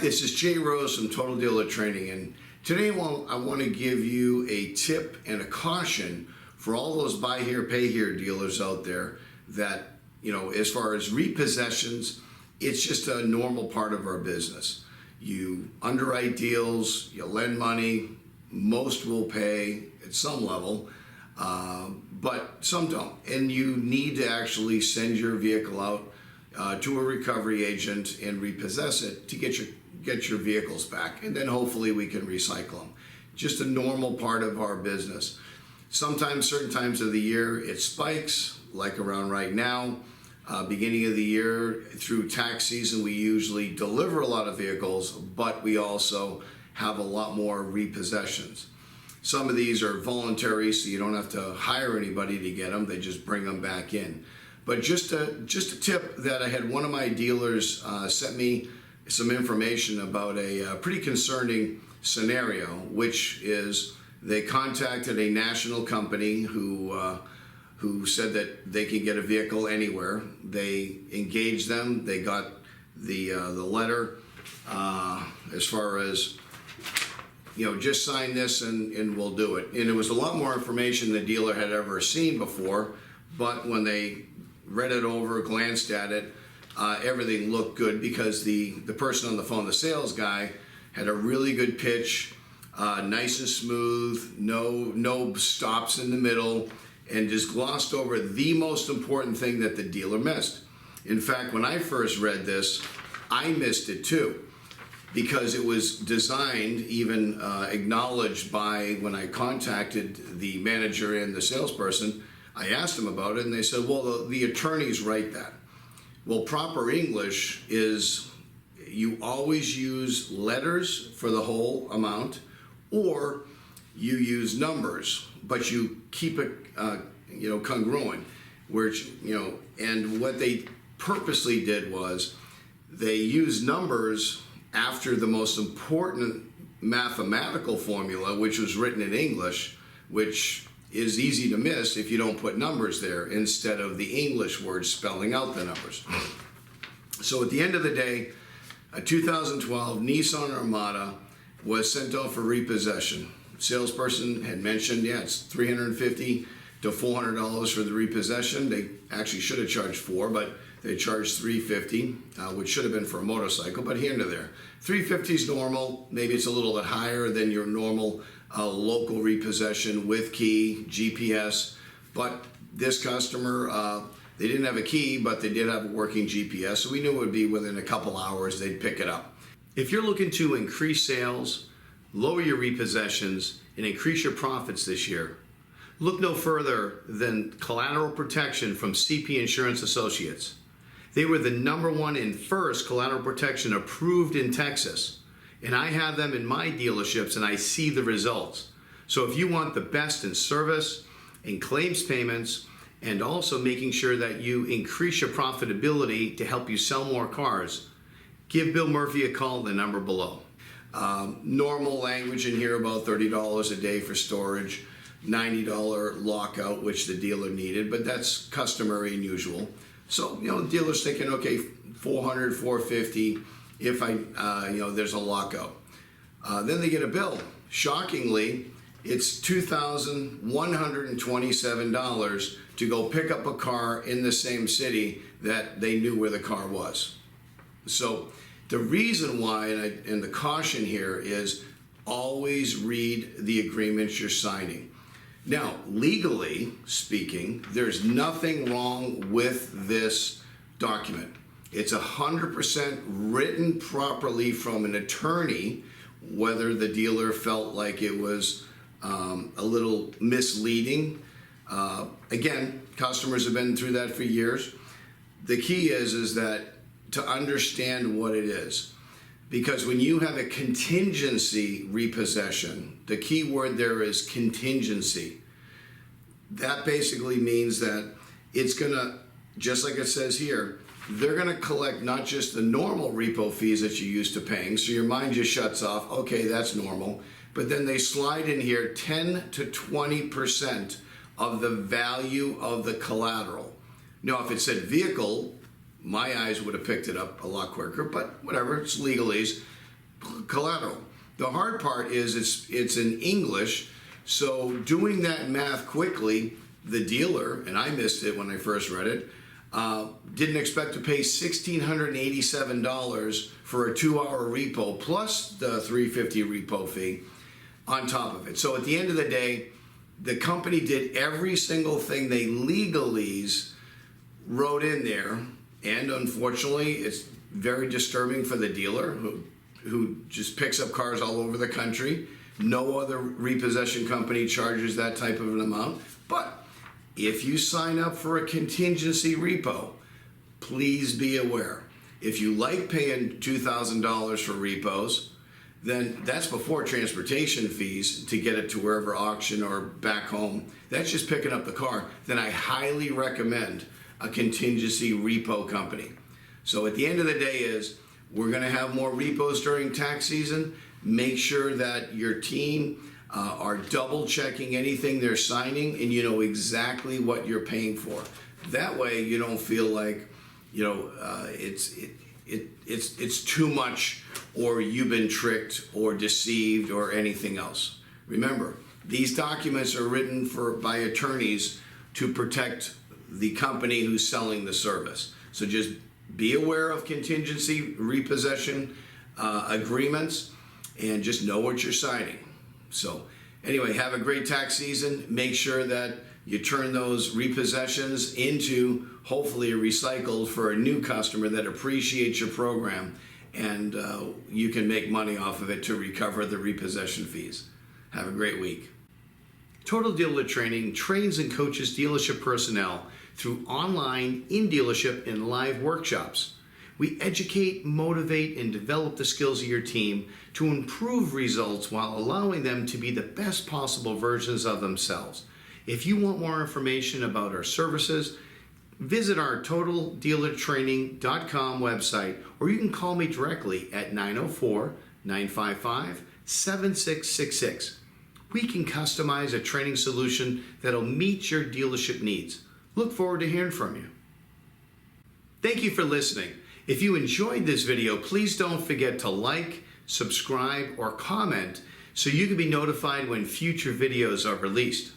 this is Jay Rose from Total Dealer Training, and today I want to give you a tip and a caution for all those buy here, pay here dealers out there that, as far as repossessions, it's just a normal part of our business. You underwrite deals, you lend money, most will pay at some level, but some don't. And you need to actually send your vehicle out to a recovery agent and repossess it to get your vehicles back, and then hopefully we can recycle them. Just a normal part of our business. Sometimes, certain times of the year, it spikes, like around right now. Beginning of the year through tax season, we usually deliver a lot of vehicles, but we also have a lot more repossessions. Some of these are voluntary, so you don't have to hire anybody to get them. They just bring them back in. But just a tip that I had one of my dealers sent me some information about a pretty concerning scenario, which is they contacted a national company who said that they can get a vehicle anywhere. They engaged them. They got the letter as far as, just sign this and we'll do it. And it was a lot more information the dealer had ever seen before, but when they read it over, glanced at it, everything looked good because the person on the phone, the sales guy, had a really good pitch, nice and smooth, no stops in the middle, and just glossed over the most important thing that the dealer missed. In fact, when I first read this, I missed it too, because it was designed, even acknowledged by when I contacted the manager and the salesperson. I asked them about it, and they said, well, the attorneys write that. Well, proper English is you always use letters for the whole amount, or you use numbers, but you keep it, congruent. And what they purposely did was they used numbers after the most important mathematical formula, which was written in English, which is easy to miss if you don't put numbers there instead of the English words spelling out the numbers. So at the end of the day, a 2012 Nissan Armada was sent out for repossession. Salesperson had mentioned, it's $350 to $400 for the repossession. They actually should have charged $400, but they charged $350, which should have been for a motorcycle, but here and there. $350 is normal. Maybe it's a little bit higher than your normal local repossession with key, GPS. But this customer, they didn't have a key, but they did have a working GPS, so we knew it would be within a couple hours they'd pick it up. If you're looking to increase sales, lower your repossessions, and increase your profits this year, look no further than collateral protection from CP Insurance Associates. They were the #1 and first collateral protection approved in Texas. And I have them in my dealerships and I see the results. So if you want the best in service, in claims payments, and also making sure that you increase your profitability to help you sell more cars, give Bill Murphy a call, the number below. Normal language in here about $30 a day for storage, $90 lockout, which the dealer needed, but that's customary and usual. So, the dealer's thinking, okay, $400, $450, if there's a lockout. Then they get a bill. Shockingly, it's $2,127 to go pick up a car in the same city that they knew where the car was. So the reason why, and the caution here is always read the agreements you're signing. Now, legally speaking, there's nothing wrong with this document. It's 100% written properly from an attorney, whether the dealer felt like it was a little misleading. Again, customers have been through that for years. The key is that to understand what it is. Because when you have a contingency repossession, the key word there is contingency. That basically means that it's gonna, just like it says here, they're going to collect not just the normal repo fees that you're used to paying, so your mind just shuts off, okay, that's normal, but then they slide in here 10 to 20% of the value of the collateral. Now, if it said vehicle, my eyes would have picked it up a lot quicker, but whatever, it's legalese. collateral. The hard part is it's in English, so doing that math quickly, the dealer, and I missed it when I first read it, didn't expect to pay $1,687 for a 2-hour repo plus the $350 repo fee on top of it. So at the end of the day, the company did every single thing they legalese wrote in there, and unfortunately, it's very disturbing for the dealer who just picks up cars all over the country. No other repossession company charges that type of an amount. But if you sign up for a contingency repo, please be aware. If you like paying $2,000 for repos, then that's before transportation fees to get it to wherever auction or back home. That's just picking up the car. Then I highly recommend a contingency repo company. So at the end of the day we're going to have more repos during tax season. Make sure that your team are double checking anything they're signing and you know exactly what you're paying for. That way you don't feel like it's too much, or you've been tricked or deceived or anything else. Remember, these documents are written by attorneys to protect the company who's selling the service. So just be aware of contingency repossession agreements and just know what you're signing. So anyway, have a great tax season. Make sure that you turn those repossessions into hopefully recycled for a new customer that appreciates your program, and you can make money off of it to recover the repossession fees. Have a great week. Total Dealer Training trains and coaches dealership personnel through online, in-dealership, and live workshops. We educate, motivate, and develop the skills of your team to improve results while allowing them to be the best possible versions of themselves. If you want more information about our services, visit our totaldealertraining.com website, or you can call me directly at 904-955-7666. We can customize a training solution that'll meet your dealership needs. Look forward to hearing from you. Thank you for listening. If you enjoyed this video, please don't forget to like, subscribe, or comment so you can be notified when future videos are released.